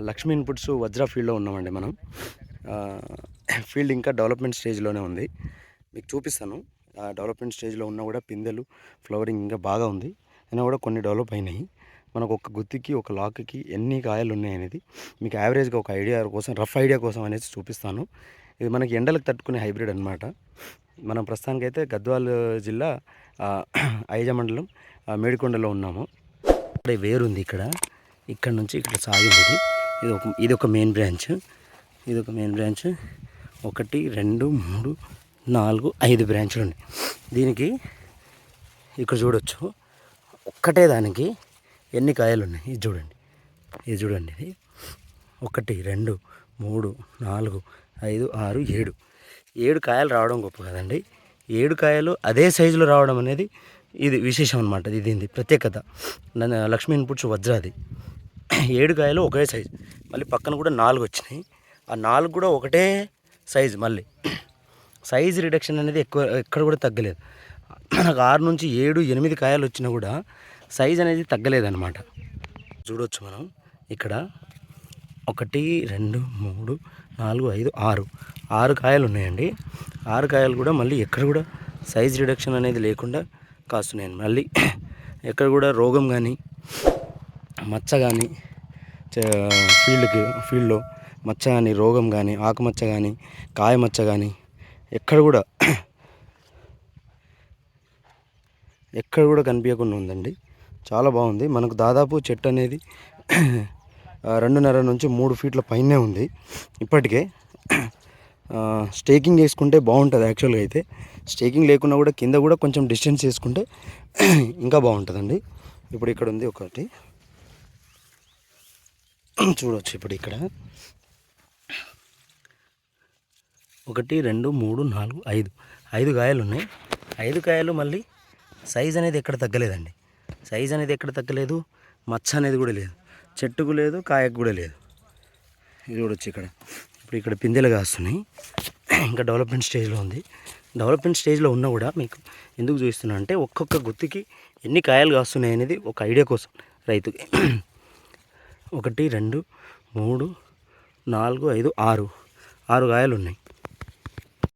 Lakshmi inputs Vajra ఫీల్డ్లో ఉన్నామండి మనం. ఫీల్డ్ ఇంకా డెవలప్మెంట్ స్టేజ్లోనే ఉంది. మీకు చూపిస్తాను. డెవలప్మెంట్ స్టేజ్లో ఉన్నా కూడా పిందెలు ఫ్లవరింగ్ ఇంకా బాగా ఉంది. అయినా కూడా కొన్ని డెవలప్ అయినాయి. మనకు ఒక గుత్తికి ఒక లాక్కి ఎన్ని కాయలు ఉన్నాయి అనేది మీకు యావరేజ్గా ఒక ఐడియా కోసం, రఫ్ ఐడియా కోసం అనేసి చూపిస్తాను. ఇది మనకి ఎండలకు తట్టుకునే హైబ్రిడ్ అనమాట. మనం ప్రస్తుతానికైతే గద్వాల్ జిల్లా ఐజ మండలం మేడికొండలో ఉన్నాము. ఇక్కడ వేరుంది. ఇక్కడ నుంచి ఇక్కడ సాగింది. ఇది ఒక మెయిన్ బ్రాంచ్. ఇది ఒక మెయిన్ బ్రాంచ్. 1 2 3 4 5 బ్రాంచ్లు ఉన్నాయి దీనికి. ఇక్కడ చూడొచ్చు ఒక్కటే దానికి ఎన్ని కాయలు ఉన్నాయి. ఇది చూడండి. ఇది 1 2 3 4 5 6 7 కాయలు రావడం గొప్ప కదండి. 7 కాయలు అదే సైజులో రావడం అనేది ఇది విశేషం అనమాట. ఇది దీని ప్రత్యేకత. లక్ష్మీ ఇన్పుట్స్ వజ్రాది 7 కాయలు ఒకే సైజు. మళ్ళీ పక్కన కూడా 4 వచ్చినాయి. ఆ 4 కూడా ఒకటే సైజు. మళ్ళీ సైజ్ రిడక్షన్ అనేది ఎక్కడ కూడా తగ్గలేదు. మనకు 6 నుంచి 7 8 కాయలు వచ్చినా కూడా సైజ్ అనేది తగ్గలేదన్నమాట. చూడవచ్చు మనం ఇక్కడ 1 2 3 4 5 6 కాయలు ఉన్నాయండి. 6 కాయలు కూడా మళ్ళీ ఎక్కడ కూడా సైజ్ రిడక్షన్ అనేది లేకుండా కాస్తున్నాయండి. మళ్ళీ ఎక్కడ కూడా రోగం కానీ మచ్చ కానీ ఫీల్డ్లో మచ్చ కానీ రోగం కానీ ఆకుమచ్చ కానీ కాయ మచ్చ కానీ ఎక్కడ కూడా కనిపించకుండా ఉందండి. చాలా బాగుంది. మనకు దాదాపు చెట్టు అనేది 2.5 నుంచి 3 ఫీట్ల పైనే ఉంది. ఇప్పటికే స్టేకింగ్ వేసుకుంటే బాగుంటుంది. యాక్చువల్గా అయితే స్టేకింగ్ లేకున్నా కూడా కింద కూడా కొంచెం డిస్టెన్స్ వేసుకుంటే ఇంకా బాగుంటుందండి. ఇప్పుడు ఇక్కడ ఉంది ఒకటి చూడవచ్చు. ఇప్పుడు ఇక్కడ 1 2 3 4 5 కాయలు ఉన్నాయి. 5 కాయలు మళ్ళీ సైజ్ అనేది ఎక్కడ తగ్గలేదండి. సైజ్ అనేది ఎక్కడ తగ్గలేదు. మచ్చ అనేది కూడా లేదు. చెట్టుకు లేదు, కాయకు కూడా లేదు. ఇది చూడొచ్చు. ఇప్పుడు ఇక్కడ పిందెలు కాస్తున్నాయి. ఇంకా డెవలప్మెంట్ స్టేజ్లో ఉంది. డెవలప్మెంట్ స్టేజ్లో ఉన్నా కూడా మీకు ఎందుకు చూపిస్తున్నా అంటే ఒక్కొక్క గుత్తికి ఎన్ని కాయలు కాస్తున్నాయి అనేది ఒక ఐడియా కోసం రైతుకి. 1 2 3 4 5 6 కాయలు ఉన్నాయి.